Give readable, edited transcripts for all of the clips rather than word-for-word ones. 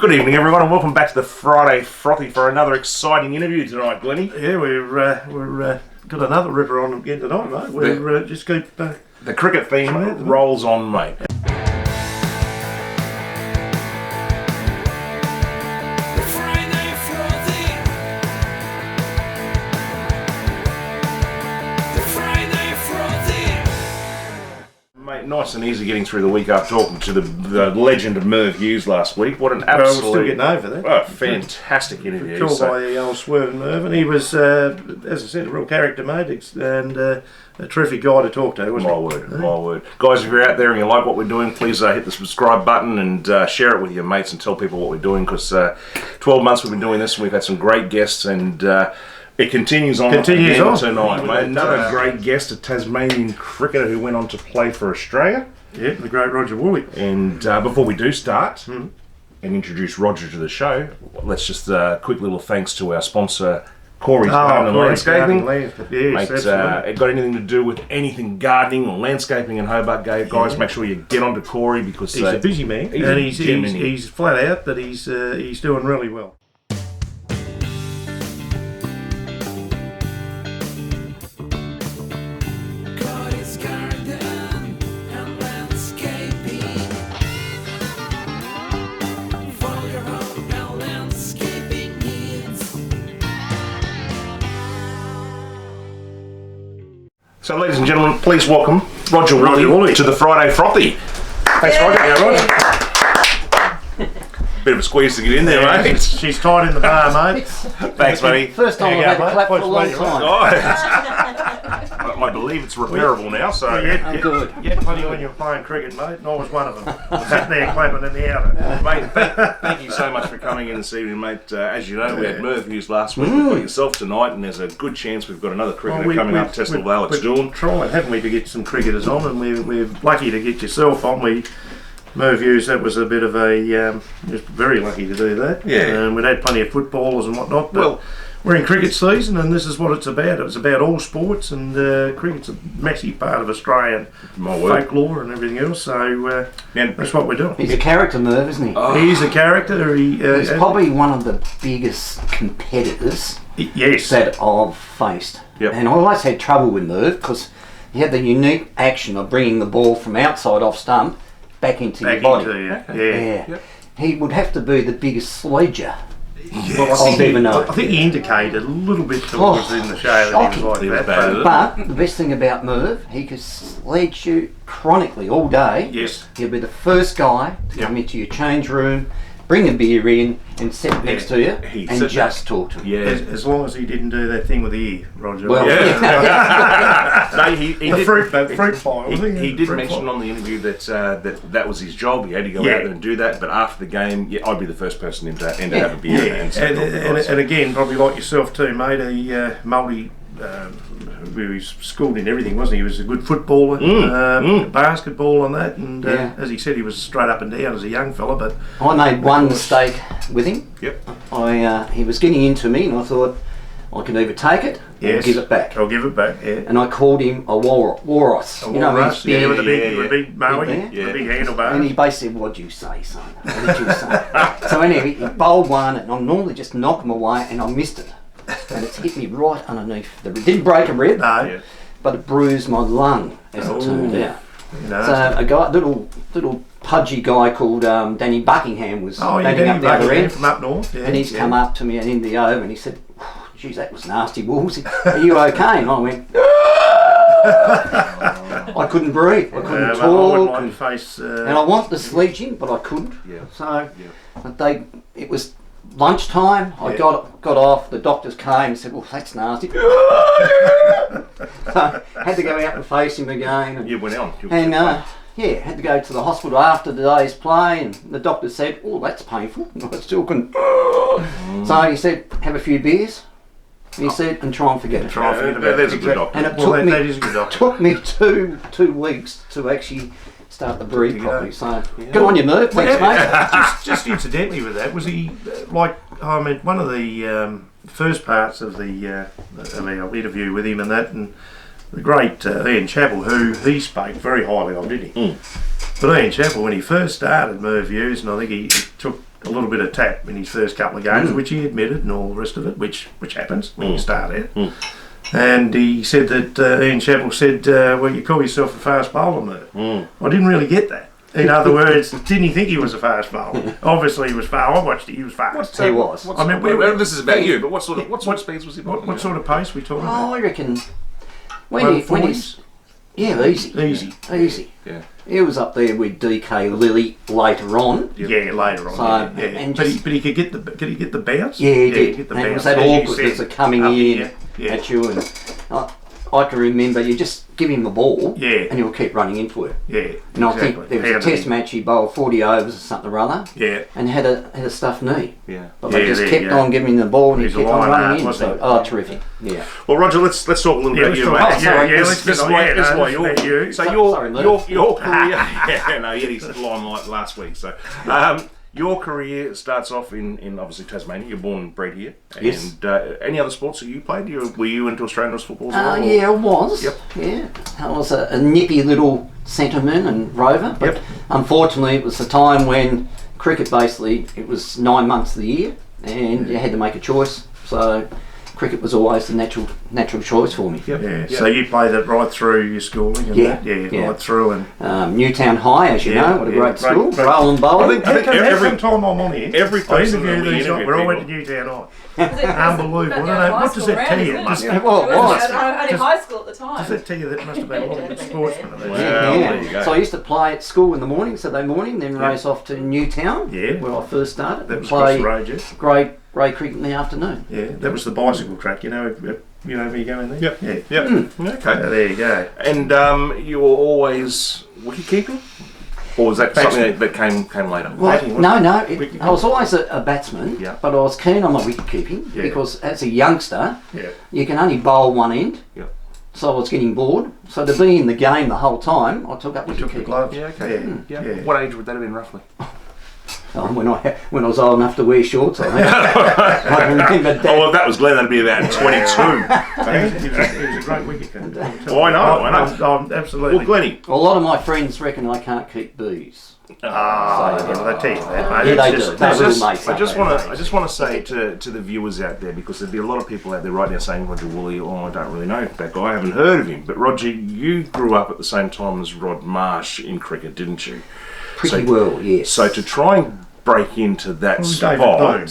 Good evening, everyone, and welcome back to the Friday Frothy for another exciting interview tonight, Glennie. Yeah, we're got another ripper on again tonight, mate. We're just keep the cricket theme rolls on, mate. Nice and easy getting through the week after talking to the legend of Merv Hughes last week. What an absolute... Well, we're still getting over that. Oh, fantastic interview. Killed by the old Swerve Merv, and he was, as I said, a real character, mate, and a terrific guy to talk to, wasn't he? My word. Guys, if you're out there and you like what we're doing, please hit the subscribe button and share it with your mates and tell people what we're doing, because 12 months we've been doing this and we've had some great guests, and... it continues on tonight, mate. Another great guest, a Tasmanian cricketer who went on to play for Australia. Yeah, the great Roger Woolley. And before we do start and introduce Roger to the show, let's just quick little thanks to our sponsor, Corey's Garden and Landscaping. Yes, mate, it got anything to do with anything gardening or landscaping in Hobart, guys, make sure you get onto Corey, because he's a busy man, and he's flat out that he's doing really well. So, ladies and gentlemen, please welcome Roger Woolley to the Friday Frothy. Thanks, Roger. Yeah, Roger. Bit of a squeeze to get in there, mate. She's tight in the bar, mate. Thanks, buddy. First time I've had a clap for a long time. I believe it's repairable now, so... I'm good. Yeah, plenty when you were playing cricket, mate, and I was one of them. Sitting there clapping in the outer. Mate, thank you so much for coming in this evening, mate. As you know, we had Merv Hughes last week. We've got yourself tonight, and there's a good chance we've got another cricketer coming up, Tesla Alex Dawn. We're trying, haven't we, to get some cricketers on, and we're lucky to get yourself on. Merv Hughes, that was a bit of a... just very lucky to do that. Yeah. We'd had plenty of footballers and whatnot, but we're in cricket season, and this is what it's about. It's about all sports, and cricket's a massive part of Australian folklore and everything else, so that's what we're doing. He's a character, Merv, isn't he? Oh. He's a character. He's probably one of the biggest competitors that I've faced. Yep. And I always had trouble with Merv, because he had the unique action of bringing the ball from outside off stump back into your body. Yep. He would have to be the biggest sledger. I think he indicated a little bit towards in the show that he was like that. But the best thing about Merv, he could sledge you chronically all day. Yes. He'll be the first guy to come into your change room, bring a beer in, and sit next to you and just talk to you. Yeah. As long as he didn't do that thing with the ear, Roger. Well, no, he did. Fruit fly. He did mention on the interview that was his job. He had to go out there and do that. But after the game, I'd be the first person in to have a beer. And again, probably like yourself too, mate. A multi. He was schooled in everything, wasn't he? He was a good footballer, basketball and that, and as he said, he was straight up and down as a young fella. But I made one mistake with him. Yep. He was getting into me, and I thought I can either take it or give it back. I'll give it back. Yeah. And I called him a walrus. With the big mower, the big handlebars. And he basically said, "What'd you say, son? What did you say?" So anyway, he bowled one, and I normally just knock him away, and I missed it. And it's hit me right underneath the rib. Didn't break a rib, but it bruised my lung, as it turned out. So a guy, little pudgy guy called Danny Buckingham was standing up the other end from up north, and he's come up to me and in the over and he said, "Geez, that was nasty, Wolves. Are you okay?" And I went, I couldn't breathe, I couldn't talk, and I wanted to sledging, but I couldn't. So it was lunchtime. I got off. The doctors came and said, "Well, that's nasty." So I had to go out and face him again. And you went on. Had to go to the hospital after the day's play, and the doctor said, "Oh, that's painful." And I still couldn't. So he said, "Have a few beers." He said, "And try and forget it." There's a good doctor. And it took me two weeks to actually start to breathe properly. So good on you, Merv. Thanks, mate. Just incidentally with that, was he one of the first parts of the interview with him and that, and the great Ian Chappell, who he spoke very highly of, didn't he? But Ian Chappell, when he first started Merv Hughes, and I think he took a little bit of tap in his first couple of games, which he admitted, and all the rest of it, which happens when you start out. And he said that Ian Chappell said, "Well, you call yourself a fast bowler, mate." I didn't really get that. In other words, didn't he think he was a fast bowler? Obviously, he was fast. I watched it. He was fast. He was. I mean, this is about you, but what sort of speeds was he bowling? What sort of pace we talking Oh, about? I reckon when Low he's 40s? easy. Yeah. He was up there with DK Lilly later on. Yeah, later on. So, yeah. and But just- he could get the bounce. Yeah, he did. He'd get the And it bounce. was that as you awkward said, as a coming up in here. Yeah. at you, and I can remember you just give him the ball, Yeah. and he'll keep running into it. Yeah. And I exactly. think there was How a did test he- match he bowled 40 overs or something or other, Yeah. and had a stuffed knee. Yeah. But they Yeah, just there kept you go. on giving him the ball, and He's he a kept on lion, running in. wasn't So, he? terrific. Yeah. Well, Roger, let's talk a little Yeah, bit let's about you, talk- mate. oh, sorry. yeah, This let's is get on. why Yeah, no, you're. that's you. So Sorry, Luke. your career. Yeah, no, he had his line like last week. So, your career starts off in obviously Tasmania. You're born and bred here. Yes. And any other sports that you played? Were you into Australian rules football as well? Yeah, I was. Yep. Yeah, I was a nippy little centreman and rover. But Yep. unfortunately, it was the time when cricket basically it was 9 months of the year, and you had to make a choice. So cricket was always the natural choice for me. Yep. Yeah. Yep. So you played it right through your schooling and Yeah, that? Yeah, yeah. right through. And Newtown High, as you Yeah, know, what a yeah, great school. great. Roland Bowling. I think every- some time I'm on here. every I person that interview we these. interview We all went to people- Newtown High. Unbelievable. Unbelievable. I don't know, what does that tell you? Well, It it was was. only Does- high school at the time. Does that tell you that must have been a lot of good sportsmen? Of that? Wow. Yeah. there you go. So I used to play at school in the morning, Saturday morning, then Yeah. race off to Newtown, Yeah. where I first started, That and was across play the road, yeah. grey cricket in the afternoon. Yeah, that was the bicycle track. You know where you go in there. Yep. Yeah. Yep. Hmm. Okay. So there you go. And you were always wicket keeping, or was that something that came later? Well, Batting, no. Wicket- I was always a batsman, Yeah. but I was keen on my wicket keeping Yeah. because as a youngster, Yeah. you can only bowl one end. Yeah. So I was getting bored. So to be in the game the whole time, I took up You wicket took the keeping. gloves. Yeah. Okay. Yeah. Yeah. Yeah. What age would that have been roughly? When I was old enough to wear shorts, I think. I remember Dad. Oh, well, if that was Glenn, that'd be about 22. He was a great wicket keeper. Oh, I know. Absolutely. Well, Glennie. A lot of my friends reckon I can't keep bees. Ah, yeah, well, they tell you that, mate. Yeah, It's they just- do. They it's will, just- mate. I just want to say to the viewers out there, because there'd be a lot of people out there right now saying Roger Woolley, I don't really know that guy, I haven't heard of him. But Roger, you grew up at the same time as Rod Marsh in cricket, didn't you? Pretty So- well, yes. So to try and break into that David spot, Boone.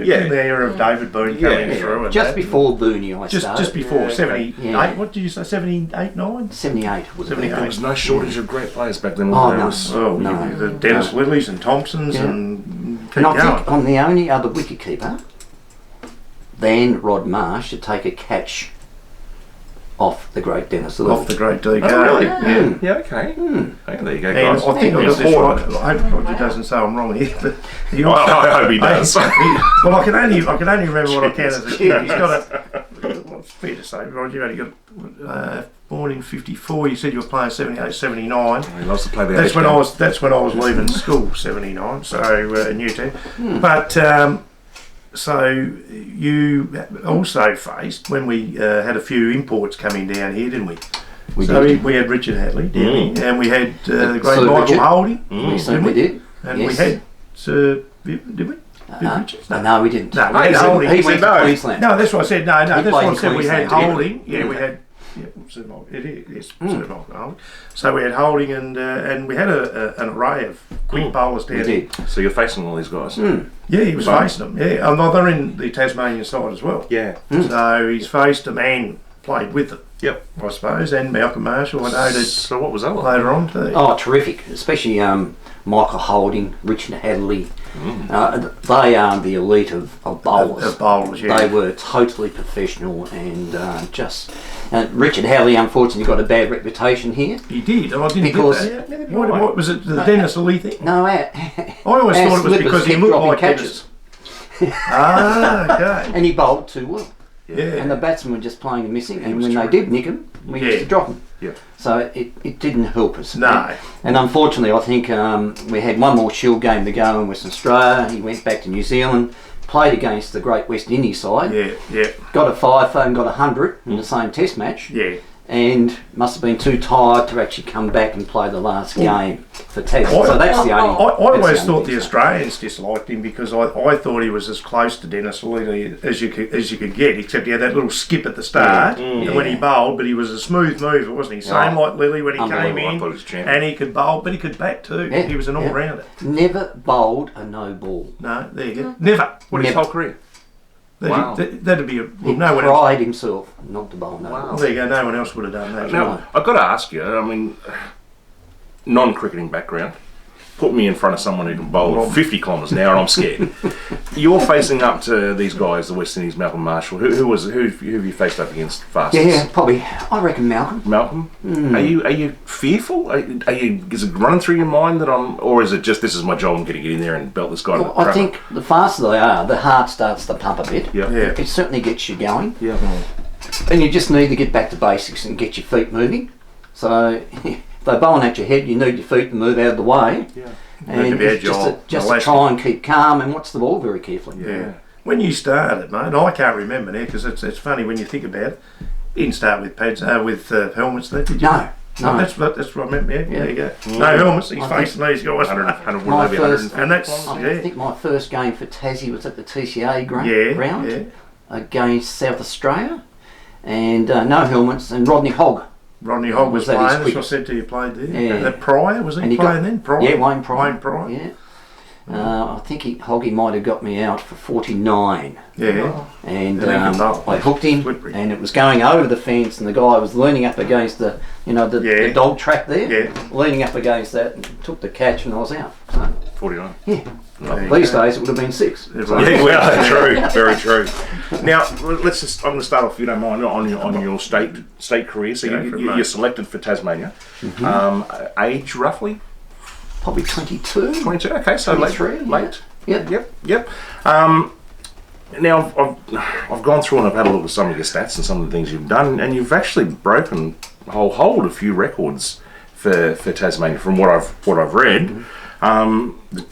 Yeah. In the era of David Boone coming Yeah. through. And just that. before Booney I started. Just before, Yeah, okay. 78, Yeah. what did you say, 78, 9? 78 would have been. 78. there was no shortage of great players back then. Oh, There no. was- Oh, No. the Dennis Lillies and Thompsons Yeah. and keep And I going. think I'm the only other wicketkeeper than Rod Marsh to take a catch off the great Dennis Lilly. Off the great DK. Oh, really? Yeah. Yeah, okay. Okay, there you go, And guys. I think I've got this Four. right. I hope Roger doesn't say I'm wrong here, but he Well, I hope he does. well, I can only remember what I can as a kid. He's got a. Well, it's fair to say, Roger, you only got born in '54. You said you were playing 78, 79. He loves to play the That's age when game. I was leaving school, 79. So in Newtown, but so you also faced when we had a few imports coming down here, didn't we? We So did. we had Richard Hadley, didn't we? And we had the great Sir Michael Richard. Holding, We certainly didn't we? did. And Yes. we had Sir Viv, did we? Viv Richards? No, we didn't. No, we Hey, had so Holding. he He said went no. to Queensland. No, that's what I said. No, He that's played what I in said. We had Queensland, Holding. Yeah, we had. Yeah, Sir Michael. It is. Yes, Sir Michael Holding. So we had Holding, and we had an array of quick bowlers down We here. did. So you're facing all these guys. Yeah, he was facing them. Yeah, they're in the Tasmanian side as well. Yeah. So he's faced them and played with them, Yep. I suppose, and Malcolm Marshall. I know that So what was that like? later on too. Oh, terrific. Especially Michael Holding, Richard Hadley. They are the elite of bowlers. Of bowlers, yeah. They were totally professional and Richard Hadley unfortunately got a bad reputation here. He did, and I didn't Because- get that. What was it, the Dennis Lee thing? No, I always our thought it was slippers because he kept looked dropping like catches. Dennis. Ah, okay. And he bowled too well. Yeah. And the batsmen were just playing and missing. And was when they terrific. did nick him, we Yeah. used to drop him. Yeah. So it didn't help us. No. And unfortunately, I think we had one more Shield game to go in Western Australia. He went back to New Zealand, played against the great West Indies side, Yeah, yeah, got a 5 and got 100 in the same Test match. yeah. and must have been too tired to actually come back and play the last game for Tassie. So that's the only. I always thought thing. the Australians disliked him because I thought he was as close to Dennis Lely as you could get, except he had that little skip at the start and when he bowled, but he was a smooth mover, wasn't he? Same like Lily when he came in, and he could bowl, but he could bat too. Yeah, he was an all-rounder. Never bowled a no ball. No, there you go. Never. What his whole career? Wow. That'd be He no one else. pride himself not to bowl no ball. Well, there you go. No one else would have done that. Now, I've got to ask you, I mean, non-cricketing background, put me in front of someone who can bowl at 50 kilometres an hour and I'm scared. You're facing up to these guys, the West Indies, Malcolm Marshall. Who have you faced up against fastest? Yeah, probably. I reckon Malcolm. Malcolm? Are you fearful? Is it running through your mind that or is it just this is my job, I'm going to get in there and belt this guy? Well, I think the faster they are, the heart starts to pump a bit. Yeah. It certainly gets you going. Yeah. And you just need to get back to basics and get your feet moving. So if they're bowling at your head, you need your feet to move out of the way. Yeah. And just to try and keep calm and watch the ball very carefully. Yeah. When you started, mate, I can't remember now because it's funny when you think about it. You didn't start with pads, with helmets, there, did you? No. That's what I meant. Yeah, there you go. No helmets. He's facing these guys. 100, and that's I think my first game for Tassie was at the TCA ground against South Australia, and no helmets, and Rodney Hogg. Rodney Hogg was playing, as I said to you, played there. Yeah. Pryor, was he playing then? Pryor? Yeah, Wayne Pryor. Wayne Pryor. Yeah. I think Hoggy might have got me out for 49. Yeah. And I hooked him, and it was going over the fence, and the guy was leaning up against the dog track there, leaning up against that, and took the catch, and I was out. So, 49. Yeah. These days it would have been 6. Yeah, well, true, very true. Now I'm going to start off, if you don't mind, on your state career. So you're selected for Tasmania. Age roughly? Probably 22. 22. Okay, so 23, late. Yeah. Yep. Now I've gone through and I've had a look at some of your stats and some of the things you've done, and you've actually broken hold a few records for Tasmania from what I've read.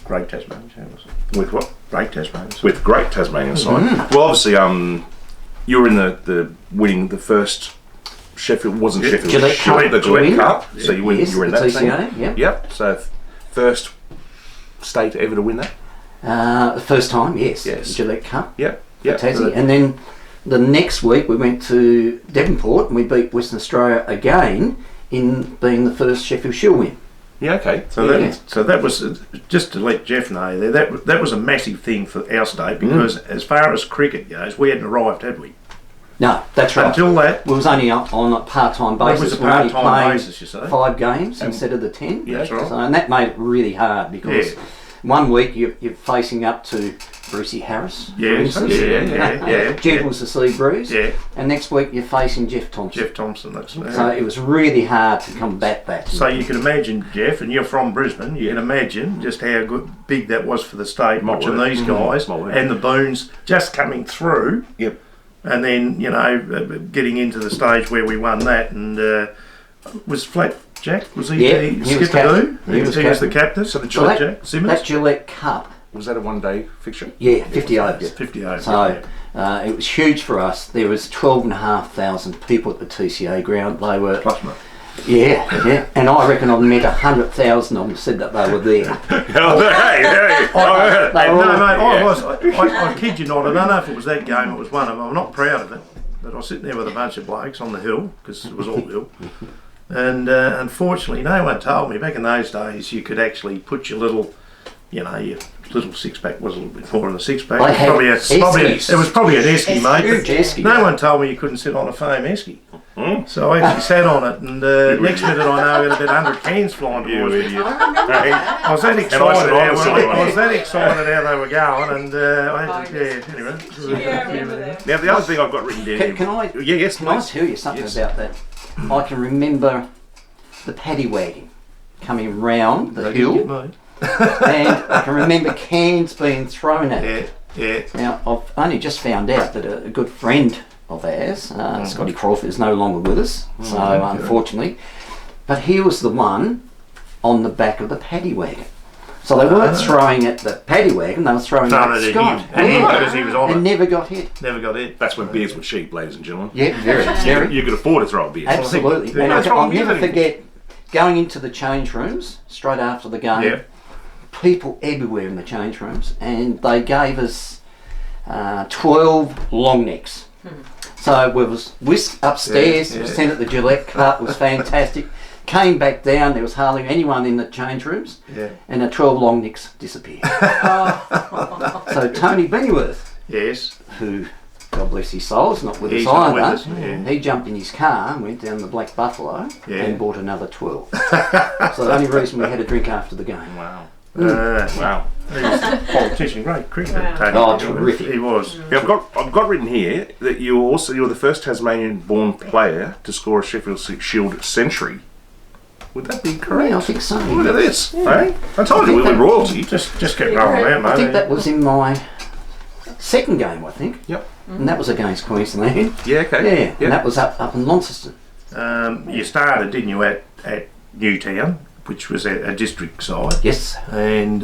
Great Tasmanian. With what? Great Tasmanian. With Great Tasmanian side. Well, obviously, you were in the winning the first Sheffield. Wasn't Sheffield? Gillette Cup. The Gillette Cup. So you were in that TCA, thing. Yep. So first state ever to win that. The first time, yes. Gillette Cup. Yep. Tassie. And then the next week we went to Devonport and we beat Western Australia again in being the first Sheffield Shield win. Yeah, okay. So that was, just to let Jeff know there, that was a massive thing for our state because as far as cricket goes, we hadn't arrived, had we? No, that's right. Until that, we was only on a part-time basis. It was a part-time basis, you say? 5 games instead of the 10. Yeah, that's right. So, and that made it really hard because one week you're facing up to Brucey Harris, for instance. Gentles to see Bruce. Yeah. And next week you're facing Jeff Thompson. So it was really hard to combat that. So you can imagine, Jeff, and you're from Brisbane, you can imagine just how big that was for the state, watching these guys and the Boons just coming through. Yep. And then, getting into the stage where we won that, and was Flat Jack? Was he skipper? He was the captain. So the Gillette Jack Simmons. That Gillette Cup. Was that a one-day fixture? Yeah, 50 overs. Yeah, 50 overs. So it was huge for us. There was 12,500 people at the TCA ground. They were plus me. Yeah. And I reckon I've met 100,000 of them said that they were there. I kid you not. I don't know if it was that game. It was one of them. I'm not proud of it, but I was sitting there with a bunch of blokes on the hill because it was all hill. And unfortunately, no one told me. Back in those days, you could actually put your little, your little six-pack was a little bit more than a six-pack. It was probably an esky, mate. No one told me you couldn't sit on a foam esky. So I actually sat on it, and next minute I know I got about 100 cans flying towards me. I was that excited how they were going, and anyway. Now the other thing I've got written down. Can I tell you something about that? I can remember the paddy wagon coming round the hill, and I can remember cans being thrown at it. Yeah. Now I've only just found out that a good friend of ours, Scotty Crawford, is no longer with us, unfortunately, but he was the one on the back of the paddy wagon. So they weren't throwing at the paddy wagon, they were throwing at Scott. And because he was on And it. never got hit. Never got hit. That's when beers were cheap, ladies and gentlemen. Yeah, very. You could afford to throw a beer. Absolutely. Yeah, And that's I'll right, never really. forget going into the change rooms straight after the game. Yeah. People everywhere in the change rooms, and they gave us 12 long necks. So we was whisked upstairs, Yeah, yeah. sent at the Gillette Cup, was fantastic. Came back down, there was hardly anyone in the change rooms, Yeah. and the 12 long necks disappeared. So Tony Bennyworth, Yes. who, God bless his soul, is not with He's us not with either, us, yeah. he jumped in his car and went down the Black Buffalo Yeah. and bought another 12. So the only reason we had a drink after the game. Wow. Wow. He was a politician, great cricketer. Wow. Tony Oh, Bennyworth. terrific. He was. Yeah, I've got written here that you were the first Tasmanian-born player to score a Sheffield Shield century. Would that be correct? Yeah, I think so. Look at this, eh? I told you we were royalty. Just kept rolling out, mate. I think that was in my second game, I think. Yep. And that was against Queensland. Yeah. Okay. Yeah, and that was up in Launceston. You started, didn't you, at Newtown, which was a district side, Yes. and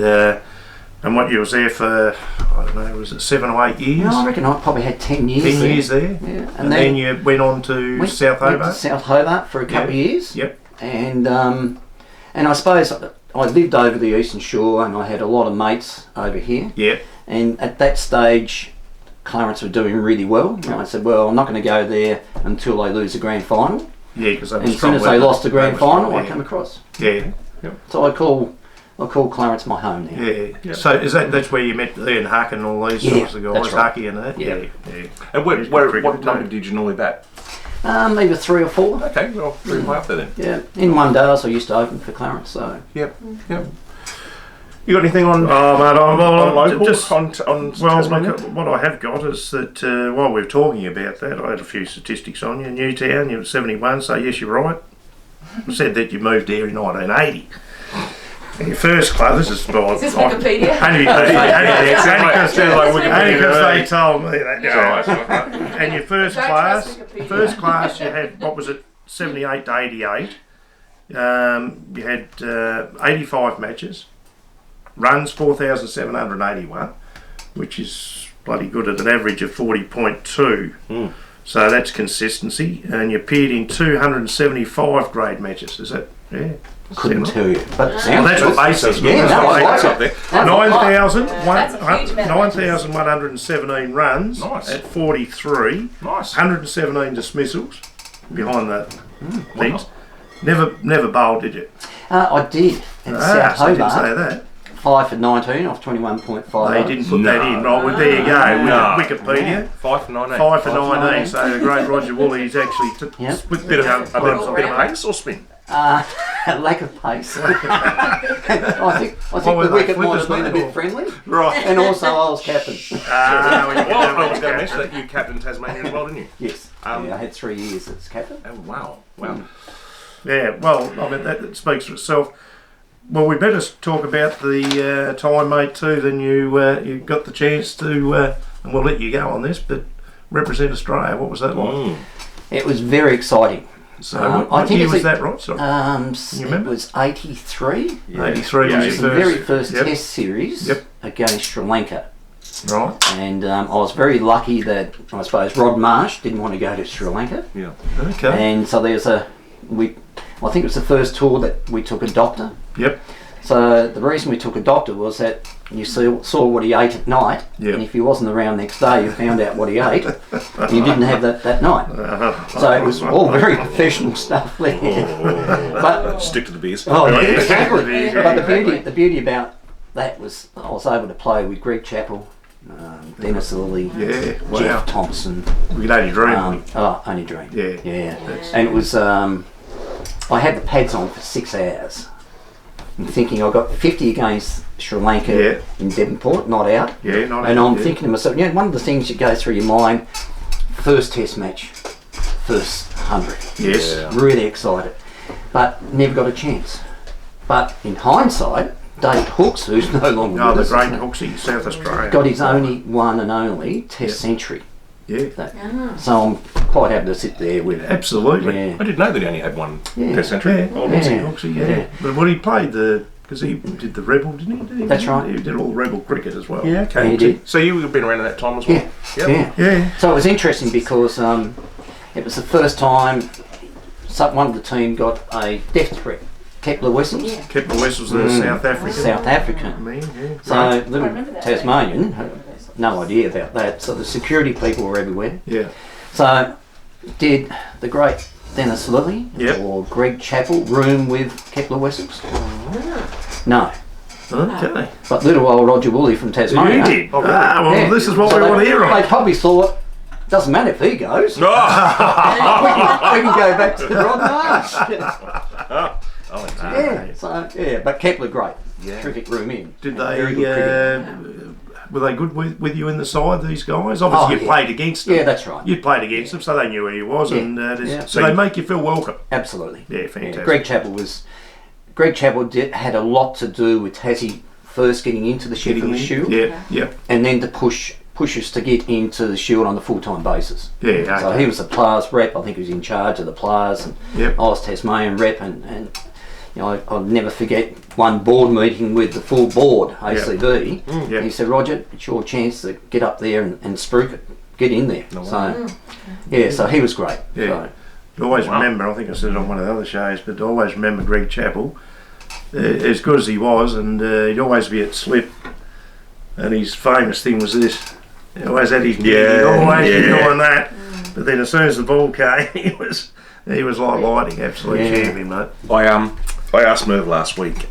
what you was there for, I don't know, was it 7 or 8 years? No, I reckon I probably had 10 years 10 there. years there. Yeah. And then you went on to South went to Hobart. South Hobart for a couple of years. Yep. And I suppose I lived over the Eastern Shore and I had a lot of mates over here. Yep. And at that stage, Clarence were doing really well. And I said, well, I'm not going to go there until they lose the grand final. Yeah, because And as soon as they lost the grand final, I come across. Yeah. So I call Clarence my home now. Yeah. So that's where you met Ian Huck and all these sorts of guys, that's right. Hucky and that? Yeah. Yeah. And He's what good cricketer number too. did you normally bat? Maybe 3 or 4. Okay, well, pretty high up there then. Yeah. In one day, I used to open for Clarence. So Yep. You got anything on? Oh, mate, on local? just on well, Tasmania? look, what I have got is that while we're talking about that, I had a few statistics on you. Newtown, you were 71, so yes, you're right. I said that you moved there in 1980. And your first club, this is Is this Wikipedia? only because they told me that. And your first Don't class, trust Wikipedia. you had, what was it, 78 to 88. You had 85 matches, runs 4,781, which is bloody good at an average of 40.2. So that's consistency. And you appeared in 275 grade matches. Is that, yeah? couldn't tell you. But it Well, sounds that's good. what they said. Yeah, That's that what was they like said. up there. That's a lot. 9,117 runs Nice. at 43, Nice. 117 dismissals behind the things. wow. Never bowled, did you? I did. At South so I didn't say Hobart, that. 5 for 19 off 21.5. They didn't put that in. Right, well, there you go. No. Wikipedia. 5 for 19. 5 for 19. 19. So the great Roger Woolley's actually Yeah. split Bit the of a bit of pace or spin? Lack of pace. I think were the they, wicket might flippers, have been a mate, bit or- friendly. Right. And also I was captain. Well, Well, I was going to mention that you captained Tasmania as well, didn't you? Yes. Yeah, I had 3 years as captain. Oh, wow. Wow. Yeah, well, I mean, that speaks for itself. Well, we better talk about the time, mate, too. Then you got the chance to, and we'll let you go on this, but represent Australia. What was that like? It was very exciting. So, I what think year it's was a- that, right? Sorry. It remember? was 83. 83 Yeah, was It was your the first. very first Yep. test series Yep. against Sri Lanka. Right. And I was very lucky that, I suppose, Rod Marsh didn't want to go to Sri Lanka. Yeah. Okay. And so there's I think it was the first tour that we took a doctor. Yep. So the reason we took a doctor was that you saw what he ate at night, Yep. and if he wasn't around next day, you found out what he ate. You didn't have that night. So it was all very professional stuff there. But Stick to the beers. oh, yeah, exactly. Yeah, But exactly. the beauty about that was I was able to play with Greg Chappell, Dennis Lilly, Yeah. Wow. Jeff Thompson. We could only dream. Only dream. Yeah. Yeah. And it was, I had the pads on for 6 hours. I'm thinking I got 50 against Sri Lanka Yeah. in Devonport, not out. Yeah, not And out, I'm yeah. thinking to myself, one of the things that goes through your mind, first test match, first 100. Yes. Yeah. Really excited. But never got a chance. But in hindsight, Dave Hooks, who's no longer No, with the us, great Hooksy, South Australia. got his only one and only test century. Yeah. So I'm quite happy to sit there with it. Absolutely. Yeah. I didn't know that he only had one Yeah. test century. Yeah, old Hooksy, Yeah. Hooksy, yeah. Yeah. But when he played the Because he did the Rebel, didn't he? That's right. He did all the Rebel cricket as well. Yeah, okay. Yeah, he did. So you've been around at that time as well? Yeah. Yep. Yeah. So it was interesting because it was the first time one of the team got a death threat. Kepler Wessels, Kepler Wessels, the South African. South African. Man, yeah. So little remember that. Tasmanian had no idea about that. So the security people were everywhere. Yeah. So did the great Dennis Lilly Yep. or Greg Chappell room with Kepler Wessels? No. Okay. But little old Roger Woolley from Tasmania. You did. Oh, really? Well, Yeah. this is what So we want to hear They on. probably thought, doesn't matter if he goes. No! we can go back to Rod Marsh. Oh, indeed. Yeah, so, yeah, but Kepler, great. Yeah. Terrific room in. Did Very good cricket. they? Were they good with you in the side? These guys. Obviously, Oh, you yeah. played against them. Yeah, that's right. You played against them, so they knew who you was, Yeah. and Yeah. so they make you feel welcome. Absolutely. Yeah, fantastic. Greg Chappell had a lot to do with Tassie first getting into the Sheffield Shield, Yeah, yeah, and then to push us to get into the Shield on a full-time basis. yeah. So Okay. he was the players rep. I think he was in charge of the players, and Yep. I was Tasmanian rep, and you know, I'll never forget one board meeting with the full board, ACB. Yeah. He said, Roger, it's your chance to get up there and spruik it, get in there. No So, yeah, so he was great. Yeah. So, I always Wow. remember. I think I said it on one of the other shows, but I always remember Greg Chappell, as good as he was, and he'd always be at slip. And his famous thing was this: he always had his Yeah, he'd always be yeah. doing that. But then as soon as the ball came, he was like lighting, absolute Yeah. champion, mate. I asked Merv last week,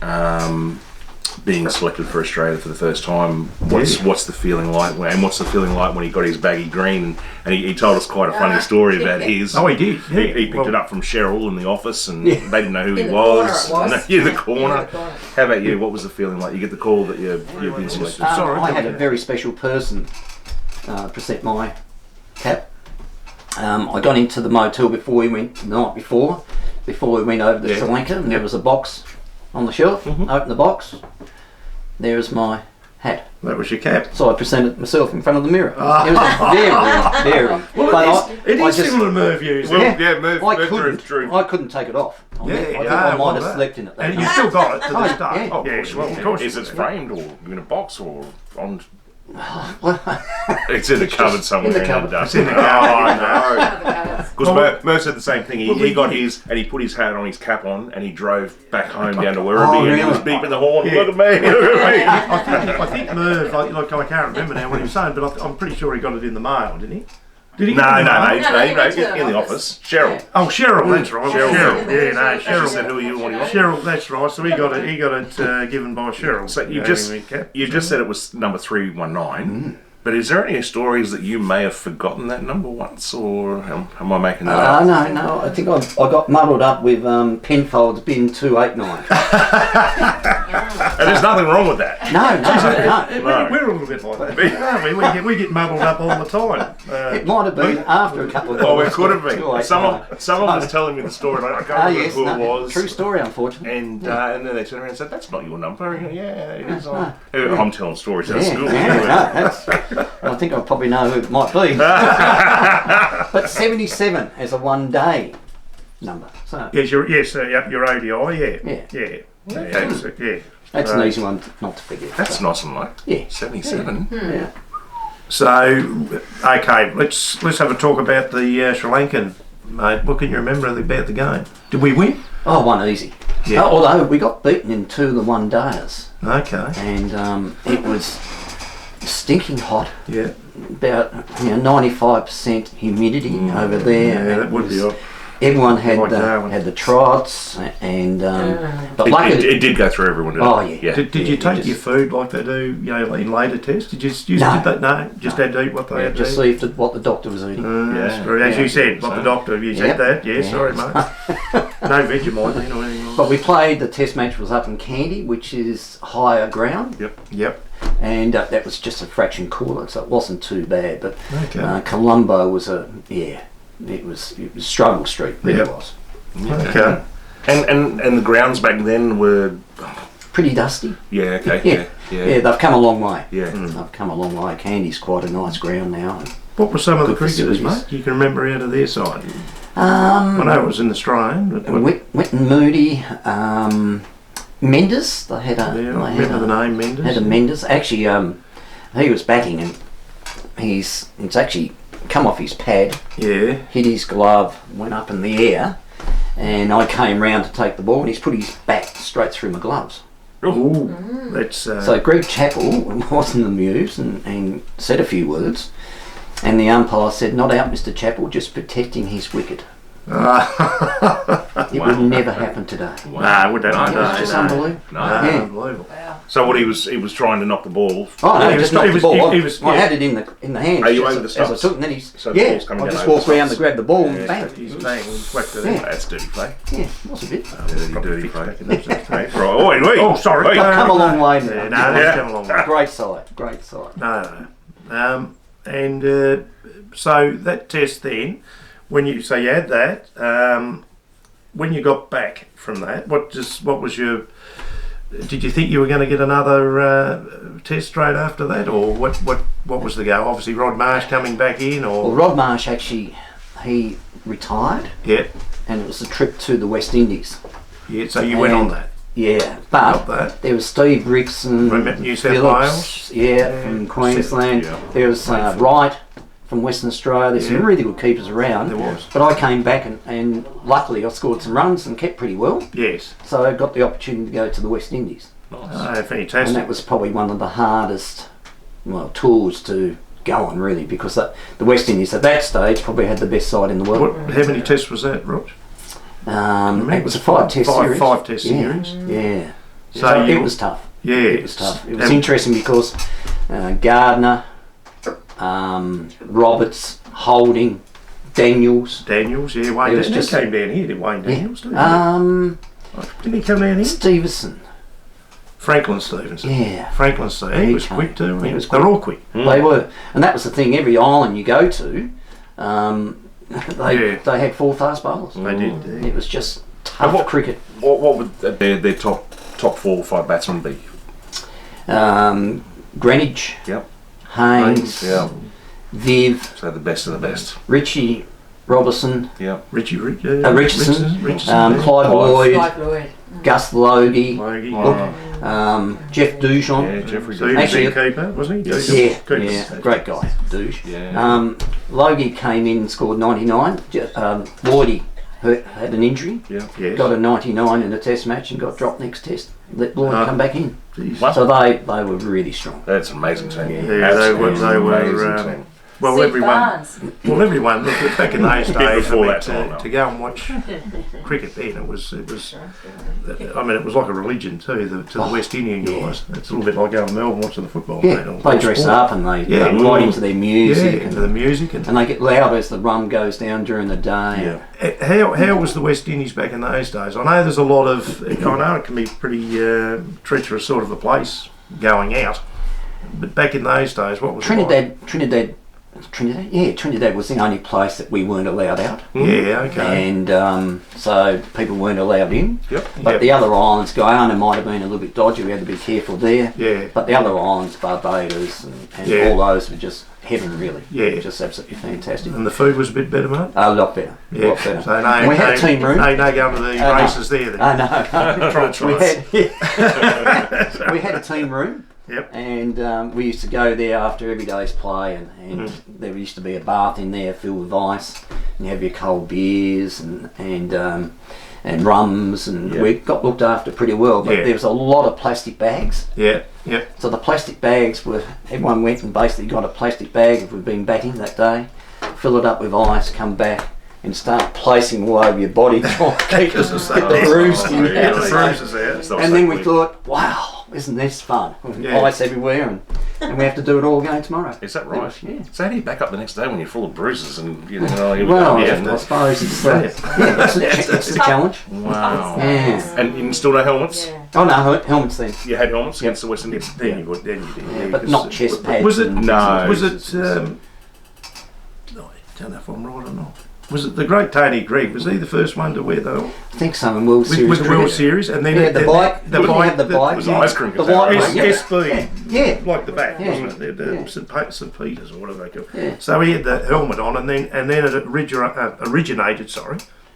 being selected for Australia for the first time, what's the feeling like, and what's the feeling like when he got his baggy green, and he told us quite a funny story about his. Oh, he did. Yeah. He picked Well, it up from Cheryl in the office, and Yeah. they didn't know who he In the was. corner it was. In the corner. In the corner. How about you? What was the feeling like? You get the call that you've been selected. Sorry, I had go a ahead. very special person present my cap. I got into the motel before we went, the night before we went over to Yeah. Sri Lanka, and there was a box on the shelf. Opened the box, there was my hat. that was your cap. So I presented myself in front of the mirror. It was very. Well, but it I is just- similar to Merv used. Well, it. yeah, Merv I drew. couldn't take it off. I think yeah, I might well, have that. slept in it. That And you night. still got it to Oh, this day. yeah. Oh, Yeah, well, of course. Is you it do. framed or in a box or on? It's in the cupboard somewhere. in the cupboard. It's in the Oh, cupboard. no. Because Merv said the same thing. He got his and he put his hat on, his cap on, and he drove back home down to Werribee, Oh, and he was really? beeping the horn. Yeah. Look at me! Look at me! I think Merv, like I can't remember now what he was saying, but I'm pretty sure he got it in the mail, didn't he? Did he? No, get it in the mail? no, No, he went to in the the office. Cheryl. Oh, Cheryl, that's right. Cheryl. Cheryl. Yeah, no, She Cheryl. said, "Who are you? What do you want?" Cheryl, that's right. So he got it given by Cheryl. So you Yeah, just anyway, Cap. you just said it was number 319. But is there any stories that you may have forgotten that number once, or am I making that up? No. I think I got muddled up with Penfold's bin 289. And there's nothing wrong with that. No. We're a little bit like that, aren't we? We get muddled up all the time. It might have been after a couple of Oh, days. it could have been. 289. Someone was telling me the story. I can't Ah, remember yes, who no, it was. true story, unfortunately. And then they turned around and said, "That's not your number." And, yeah, it is. I'm telling stories at Yeah, school. I think I probably know who it might be. But 77 as a one-day number. So Yes, your ODI, yeah. Yeah. Yeah. Okay. that's an easy one not to forget. That's nice and low. Yeah. 77. Yeah. So, okay, let's have a talk about the Sri Lankan, mate. What can you remember about the game? Did we win? Oh, one easy. Yeah. Although we got beaten in 2 of the one-dayers. Okay. And it was stinking hot. Yeah. About 95% humidity over there. Yeah, that would be odd. Everyone had Like Darwin. had the trots, and but It luckily, did go through everyone, didn't Oh, it? yeah. Did you take just- your food like they do, in later tests? Did you did No. that? No, just had to eat what they had to just eat. see what the doctor was eating. That's Yeah. great. As Yeah. you said, what the doctor, you said Yep. that. Yeah, Yeah. sorry, mate. No Vegemite then or anything like But we played, the test match was up in Candy, which is higher ground, Yep. Yep. and that was just a fraction cooler, so it wasn't too bad. But Okay. Colombo was it was Struggle Street, really Yep. was. Okay. And the grounds back then were, Pretty dusty. yeah, okay, Yeah. yeah. They've come a long way. Yeah. They've come a long way. Candy's quite a nice ground now. What were some of the Good cricketers, facilities. mate? You can remember out of their side? I know it was in Australian. But Witten Moody, Mendes. They had a. Yeah, they I had remember the name Mendes. Had a Mendes. Actually, he was batting and it's actually come off his pad, Yeah. hit his glove, went up in the air, and I came round to take the ball, and he's put his bat straight through my gloves. Ooh, that's So Greg Chappell wasn't amused and said a few words, and the umpire said, "Not out, Mr. Chappell, just protecting his wicket." It would never happen today. Nah, would that? It was just unbelievable. No. Yeah. Unbelievable. So what he was trying to knock the ball. Oh no, he just was- knocked he the was- ball. he was- I yeah. had it in the hands. Are you just over the as I stumps? took, and then he's So the yeah. ball's coming I down just over walked the around to stumps. grab the ball and Yeah, bang. he's bang and whacked it Yeah. in. That's dirty play. Yeah, it was a bit. Dirty play. Back in those days. Right. Oh, wait. Oh, sorry. Wait. I've come a long way Yeah, no, now. that's come a long way. Great side, great side. No. And so that test then, when you so you had that, when you got back from that, what was your? Did you think you were going to get another test straight after that, or what was the go? Obviously, Rod Marsh coming back in, Well, or Rod Marsh actually he retired, yeah, and it was a trip to the West Indies. yeah. So you went on And- that. Yeah, Got but that. there was Steve Rickson, From New South Phillips, yeah, from Queensland. Yeah. There was Wright from Western Australia. There's Yeah. some really good keepers around. There was. But I came back and luckily I scored some runs and kept pretty well. Yes. So I got the opportunity to go to the West Indies. And Fantastic. that was probably one of the hardest tours to go on, really, because the West Indies at that stage probably had the best side in the world. How many tests was that, Rog? It was a five-test series. Five test Yeah. series. Yeah. So So you- it was tough. Yeah, It was tough. It was And- interesting because Gardner, Roberts, Holding, Daniels. Daniels, yeah, Wayne. It was Daniels just- came down here, did Wayne Daniels? Didn't he? Didn't he come down here? Stevenson. Franklin Stevenson. Yeah. Franklin Stevenson. He He was came. quick too. He was They're all quick. They were, and that was the thing. Every island you go to, Yeah. they had 4 fast bowlers. They did. Yeah. It was just tough what- cricket. What would their top 4 or 5 batsmen be? Greenwich, Yep. Haynes, Yeah. Viv, So the best of the best. Richie Robertson, Yep. Richardson. Clyde Lloyd, Clive Lloyd. Gus Logie, Logie. Jeff Dujon. Yeah, Jeffrey. So he was Actually- their keeper, wasn't he? Yeah, Keeper. yeah, great guy, douche. Yeah. Logie came in and scored 99. Lloydie had an injury, Yeah. Yes. got a 99 in a test match and got dropped next test. Let Lloyd come back in. Jeez. What? So they were really strong. That's an amazing team. Yeah, they Absolutely were, amazing team. Well, Sid everyone. Barnes. Well, everyone. Look, back in those days, before that time, no. to go and watch cricket then, it was. I mean, it was like a religion too. To the West Indian guys, it's a little bit like going to Melbourne watching the football. Yeah, mate, or they dress sport. up and they Yeah. right into their music. Yeah, into the music and they get loud as the rum goes down during the day. Yeah. How was the West Indies back in those days? I know there's a lot of. I know it can be pretty treacherous sort of a place going out, but back in those days, what was it like? Trinidad, yeah, Trinidad was the only place that we weren't allowed out, Yeah, okay. and so people weren't allowed in. Yep. But Yep. the other islands, Guyana might have been a little bit dodgy. We had to be careful there. Yeah. But the other islands, Barbados and Yeah. all those, were just heaven, really. Yeah. Just absolutely fantastic. And the food was a bit better, mate. A lot better. Yeah. A lot better. So no, And we had a team room. No going to the no. races there. Then. I know. Try. We had a team room. Yep. And we used to go there after every day's play, and there used to be a bath in there filled with ice, and you have your cold beers and rums, and we got looked after pretty well. But Yeah. there was a lot of plastic bags. Yeah. Yep. So the plastic bags were, everyone went and basically got a plastic bag if we'd been batting that day, fill it up with ice, come back and start placing all over your body, trying to keep get the bruises Yeah, the out. bruises out. So And then we thought, wow, isn't this fun? Yeah. Ice everywhere, and we have to do it all again tomorrow. Is that right? Yeah. So how do you back up the next day when you're full of bruises and you know? Here we Well, go I again? suppose it's it's the challenge. Wow. Yeah. And you still no helmets? Yeah. Oh no, helmets then. You had helmets against the West Indies. Then you would. Then you did. Yeah, but not chest pads. Was it? and- No. Was it? I don't know if I'm right or not. Was it the great Tony Greig? Was he the first one to wear the I think so in World Series. with the World cricket. Series? And then Yeah, the bike. Didn't he have the bike? was Yeah. ice cream The container. white Yes, one. Yeah. SB. Yeah. Like the back, Yeah. wasn't it? The Yeah. St. Peter's or whatever they call it. Yeah. So he had the helmet on, and then it originated.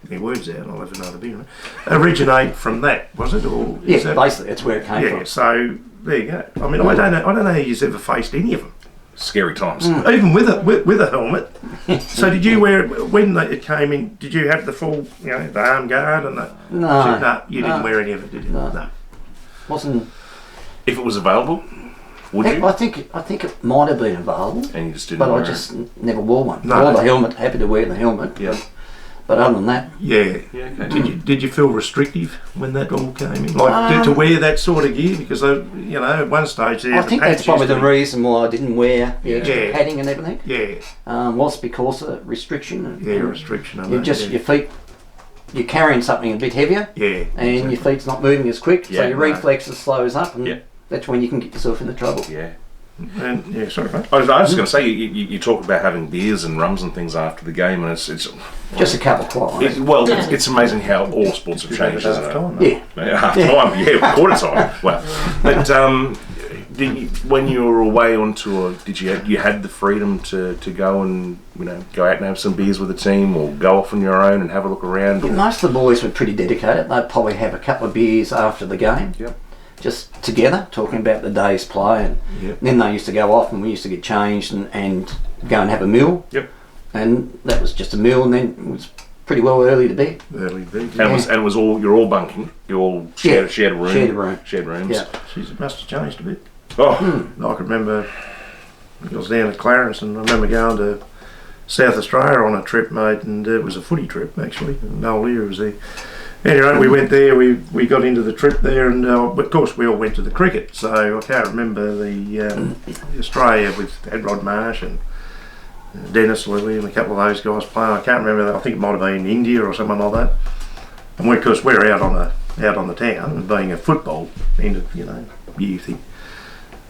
my words out, I'll have another beer. Originate from that, was it? Or is Yeah, that, basically that's where it came yeah. from. So there you go. I mean, I don't know you've ever faced any of them, Scary times. even with a helmet. So did you wear when it came in? Did you have the full, the arm guard and the? No, you didn't wear any of it, did you? No. Wasn't. If it was available, would you? I think it might have been available, And you just didn't but wear I it? just never wore one. No. Wore the helmet. Happy to wear the helmet. Yeah. But other than that, Yeah. Yeah, okay. Did you feel restrictive when that all came in? Like to wear that sort of gear? Because at one stage there, I think that's probably the reason why I didn't wear the extra Yeah. padding and everything. Yeah, Was because of restriction. And, restriction on you that. just your feet. You're carrying something a bit heavier, Yeah. and your feet's not moving as quick, so Yeah, your no. reflexes slows up, and Yeah. that's when you can get yourself into trouble. Yeah. And sorry, mate. I was just going to say, you talk about having beers and rums and things after the game, and it's Just a couple quite. it's amazing how all sports have changed, isn't it? Time, Yeah. Half time, yeah, quarter time. Well, but when you were away on tour, did you had the freedom to go and go out and have some beers with the team, or go off on your own and have a look around? Or, Most of the boys were pretty dedicated. They'd probably have a couple of beers after the game, Yep. just together, talking about the day's play, and Yep. then they used to go off, and we used to get changed and go and have a meal. Yep. And that was just a meal, and then it was pretty well early to bed. Early bed. and it was all you're all bunking. You all shared a room. shared a room. Shared rooms. Yeah. Jeez, it must have changed a bit. Oh, I can remember I was down at Clarence, and I remember going to South Australia on a trip, mate, and it was a footy trip actually. Noel Lear was there. Anyway, we went there. We got into the trip there, and of course we all went to the cricket. So I can't remember the Australia with had Rod Marsh and Dennis Lilly and a couple of those guys playing. I can't remember. I think it might have been India or someone like that. And of course we're out on the town, and being a football end of year thing.